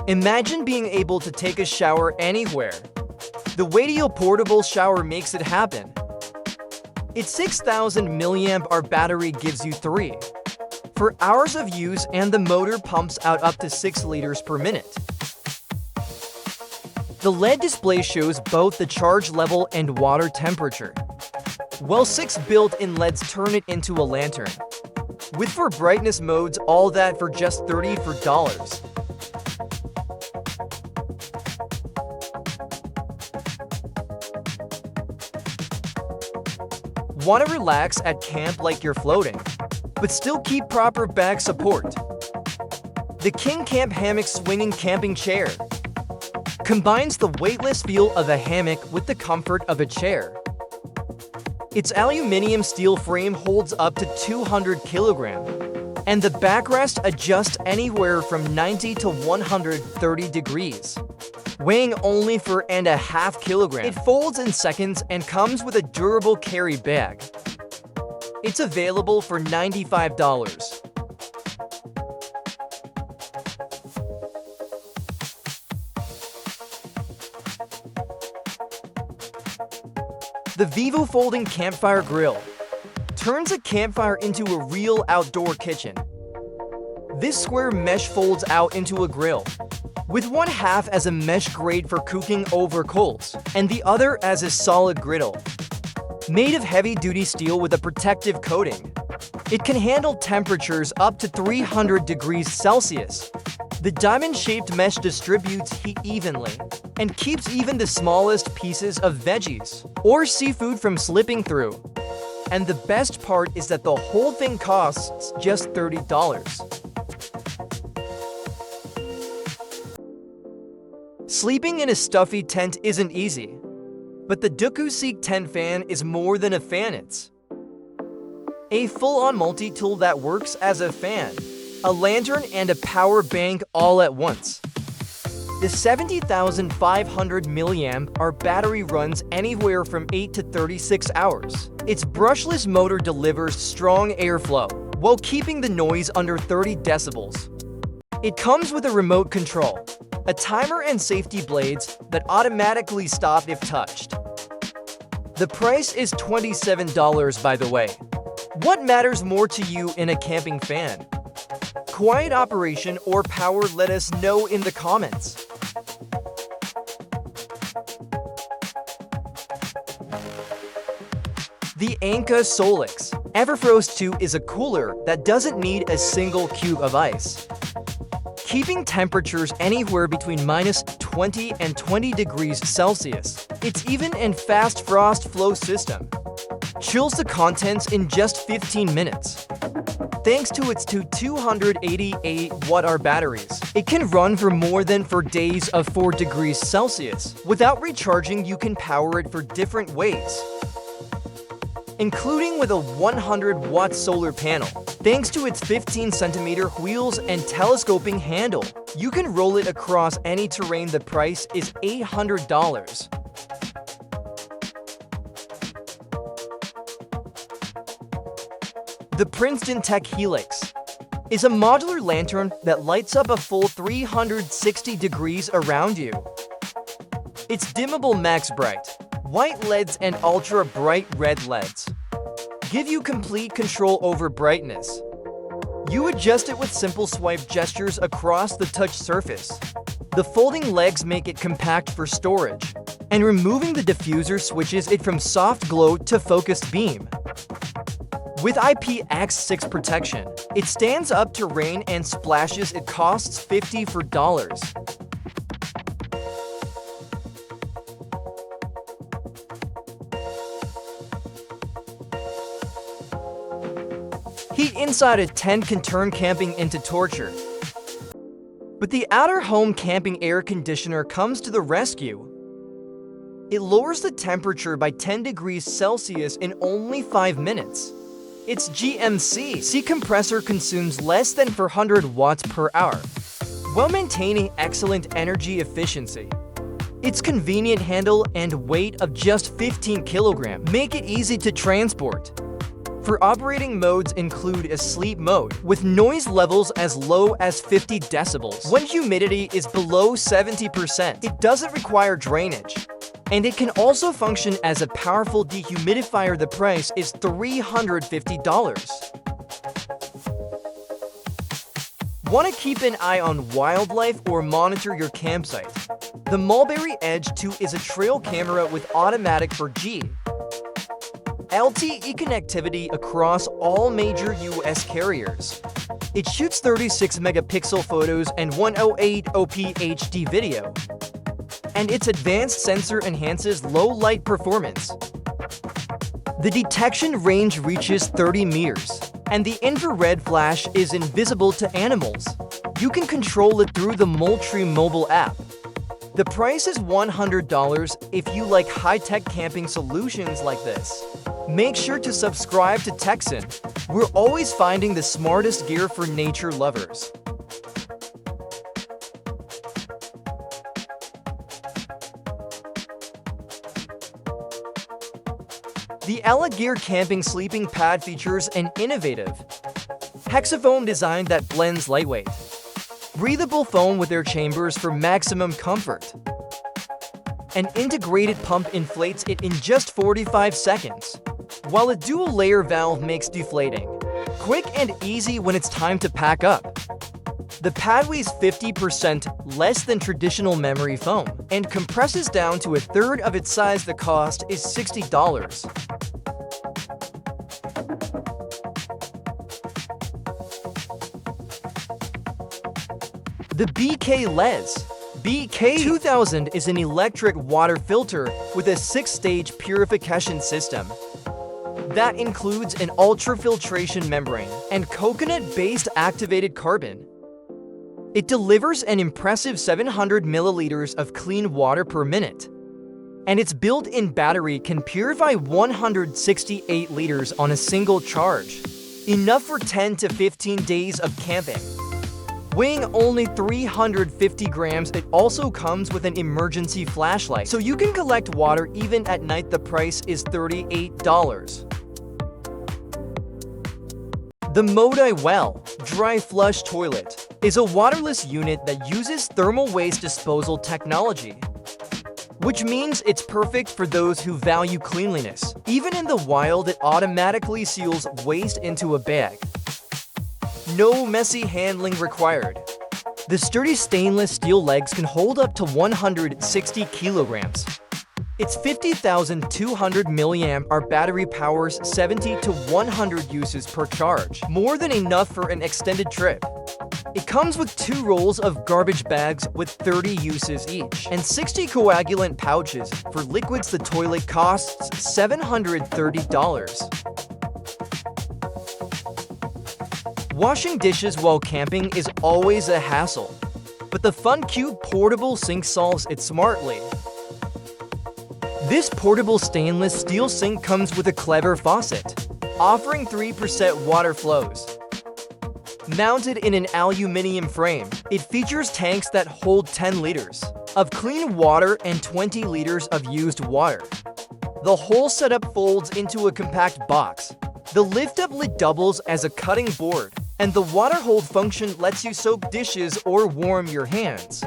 Imagine being able to take a shower anywhere. The Wadio portable shower makes it happen. Its 6,000 mAh battery gives you 3 for hours of use, and the motor pumps out up to 6 liters per minute. The LED display shows both the charge level and water temperature, while 6 built-in LEDs turn it into a lantern. With 4 brightness modes, all that for just $34. Want to relax at camp like you're floating, but still keep proper back support? The King Camp Hammock Swinging Camping Chair combines the weightless feel of a hammock with the comfort of a chair. Its aluminum steel frame holds up to 200 kilograms, and the backrest adjusts anywhere from 90 to 130 degrees. Weighing only 4.5 kilograms, it folds in seconds and comes with a durable carry bag. It's available for $95. The Vivo Folding Campfire Grill turns a campfire into a real outdoor kitchen. This square mesh folds out into a grill, with one half as a mesh grate for cooking over coals, and the other as a solid griddle. Made of heavy-duty steel with a protective coating, it can handle temperatures up to 300 degrees Celsius. The diamond-shaped mesh distributes heat evenly and keeps even the smallest pieces of veggies or seafood from slipping through. And the best part is that the whole thing costs just $30. Sleeping in a stuffy tent isn't easy, but the DokuSeek Tent Fan is more than a fan. It's a full-on multi-tool that works as a fan, a lantern, and a power bank all at once. The 70,500 mAh battery runs anywhere from 8 to 36 hours. Its brushless motor delivers strong airflow while keeping the noise under 30 decibels. It comes with a remote control, a timer, and safety blades that automatically stop if touched. The price is $27, by the way. What matters more to you in a camping fan? Quiet operation or power? Let us know in the comments. The Anka Solix Everfrost 2 is a cooler that doesn't need a single cube of ice, keeping temperatures anywhere between -20 and 20 degrees Celsius. It's even and fast frost flow system. Chills the contents in just 15 minutes. Thanks to its two 288 watt-hour batteries, it can run for more than 4 days of 4 degrees Celsius. Without recharging, you can power it for different ways, including with a 100-watt solar panel. Thanks to its 15-centimeter wheels and telescoping handle, you can roll it across any terrain. The price is $800. The Princeton Tech Helix is a modular lantern that lights up a full 360 degrees around you. Its dimmable max bright white LEDs and ultra bright red LEDs give you complete control over brightness. You adjust it with simple swipe gestures across the touch surface. The folding legs make it compact for storage, and removing the diffuser switches it from soft glow to focused beam. With IPX6 protection, it stands up to rain and splashes. It costs $54. Heat inside a tent can turn camping into torture, but the Outer Home Camping Air Conditioner comes to the rescue. It lowers the temperature by 10 degrees Celsius in only 5 minutes. Its GMC compressor consumes less than 400 watts per hour, while maintaining excellent energy efficiency. Its convenient handle and weight of just 15 kilograms make it easy to transport. for operating modes include a sleep mode, with noise levels as low as 50 decibels. When humidity is below 70%, it doesn't require drainage. And it can also function as a powerful dehumidifier. The price is $350. Want to keep an eye on wildlife or monitor your campsite? The Mulberry Edge 2 is a trail camera with automatic 4G LTE connectivity across all major US carriers. It shoots 36-megapixel photos and 108p HD video. And its advanced sensor enhances low-light performance. The detection range reaches 30 meters, and the infrared flash is invisible to animals. You can control it through the Moultrie mobile app. The price is $100 if you like high-tech camping solutions like this. Make sure to subscribe to Techson. We're always finding the smartest gear for nature lovers. The Ella Gear Camping Sleeping Pad features an innovative hexafoam design that blends lightweight, breathable foam with air chambers for maximum comfort. An integrated pump inflates it in just 45 seconds, while a dual-layer valve makes deflating quick and easy when it's time to pack up. The pad weighs 50% less than traditional memory foam and compresses down to a third of its size. The cost is $60. The BK-Les BK2000 is an electric water filter with a 6-stage purification system that includes an ultrafiltration membrane and coconut-based activated carbon. It delivers an impressive 700 milliliters of clean water per minute, and its built-in battery can purify 168 liters on a single charge, enough for 10 to 15 days of camping. Weighing only 350 grams, it also comes with an emergency flashlight, so you can collect water even at night. The price is $38. The Modai Well Dry Flush Toilet is a waterless unit that uses thermal waste disposal technology, which means it's perfect for those who value cleanliness. Even in the wild, it automatically seals waste into a bag. No messy handling required. The sturdy stainless steel legs can hold up to 160 kilograms. Its 50,200 mAh battery powers 70 to 100 uses per charge, more than enough for an extended trip. It comes with 2 rolls of garbage bags with 30 uses each, and 60 coagulant pouches for liquids. The toilet costs $730. Washing dishes while camping is always a hassle, but the FunCube portable sink solves it smartly. This portable stainless steel sink comes with a clever faucet, offering 3% water flows. Mounted in an aluminum frame, it features tanks that hold 10 liters of clean water and 20 liters of used water. The whole setup folds into a compact box. The lift-up lid doubles as a cutting board, and the water hold function lets you soak dishes or warm your hands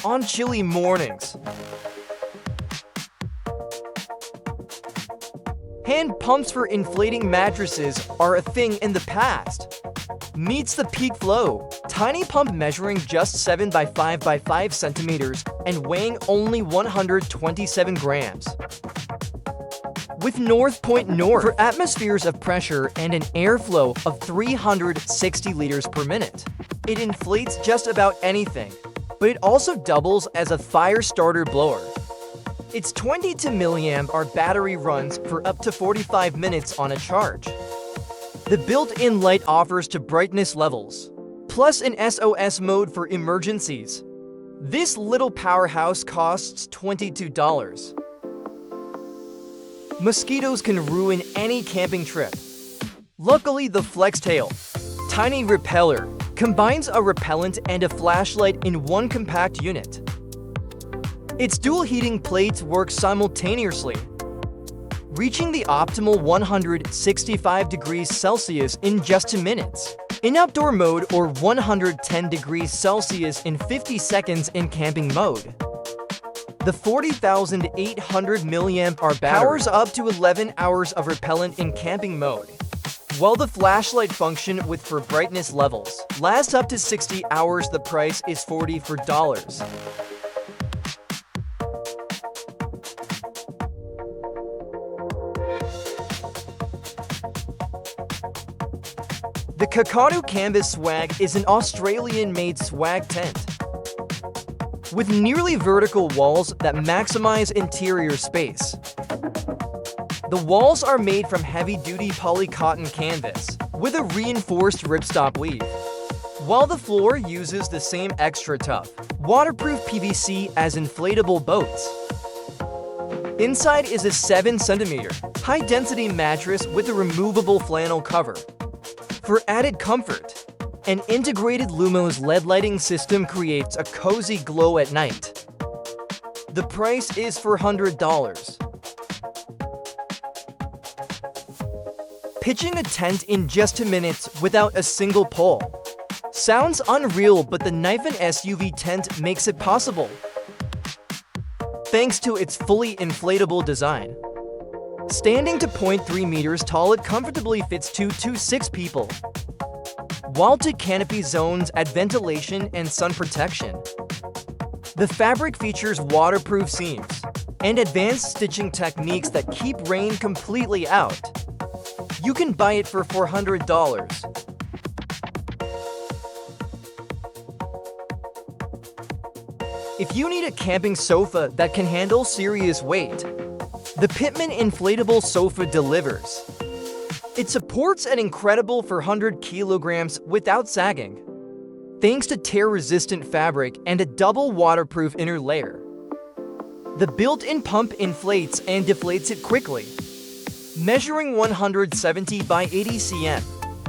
on chilly mornings. Hand pumps for inflating mattresses are a thing in the past. Meets the Peak Flow tiny pump measuring just 7 by 5 by 5 centimeters and weighing only 127 grams. With North Point North for atmospheres of pressure and an airflow of 360 liters per minute. It inflates just about anything, but it also doubles as a fire starter blower. Its 22 mAh battery runs for up to 45 minutes on a charge. The built-in light offers 2 brightness levels, plus an SOS mode for emergencies. This little powerhouse costs $22. Mosquitoes can ruin any camping trip. Luckily, the FlexTail tiny repeller combines a repellent and a flashlight in one compact unit. Its dual heating plates work simultaneously, reaching the optimal 165 degrees Celsius in just 2 minutes in outdoor mode or 110 degrees Celsius in 50 seconds in camping mode. The 40,800 mAh battery powers up to 11 hours of repellent in camping mode, while the flashlight function with for brightness levels lasts up to 60 hours. The price is $44. The Kakadu Canvas Swag is an Australian-made swag tent with nearly vertical walls that maximize interior space. The walls are made from heavy-duty poly-cotton canvas with a reinforced ripstop weave, while the floor uses the same extra-tough, waterproof PVC as inflatable boats. Inside is a 7-centimeter high-density mattress with a removable flannel cover. For added comfort, an integrated Lumos LED lighting system creates a cozy glow at night. The price is $400. Pitching a tent in just 2 minutes without a single pole. Sounds unreal, but the Knifen SUV tent makes it possible. Thanks to its fully inflatable design. Standing to 0.3 meters tall, it comfortably fits 2 to 6 people. Vaulted canopy zones add ventilation and sun protection. The fabric features waterproof seams and advanced stitching techniques that keep rain completely out. You can buy it for $400. If you need a camping sofa that can handle serious weight, the Pitman Inflatable Sofa delivers. It supports an incredible 400 kilograms without sagging, thanks to tear-resistant fabric and a double waterproof inner layer. The built-in pump inflates and deflates it quickly, measuring 170 by 80 cm,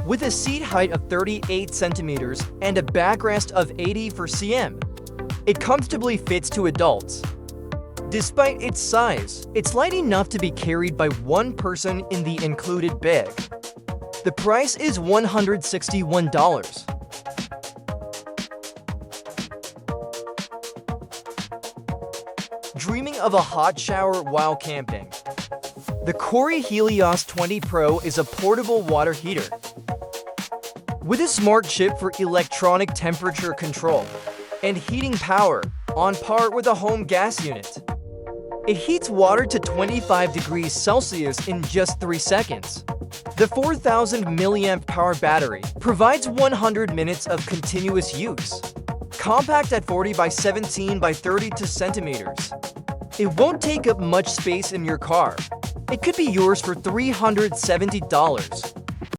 with a seat height of 38 centimeters and a backrest of 84 cm. It comfortably fits 2 adults. Despite its size, it's light enough to be carried by 1 person in the included bag. The price is $161. Dreaming of a hot shower while camping? The Cori Helios 20 Pro is a portable water heater with a smart chip for electronic temperature control and heating power, on par with a home gas unit. It heats water to 25 degrees Celsius in just 3 seconds. The 4,000 mAh power battery provides 100 minutes of continuous use. Compact at 40 by 17 by 32 centimeters. It won't take up much space in your car. It could be yours for $370.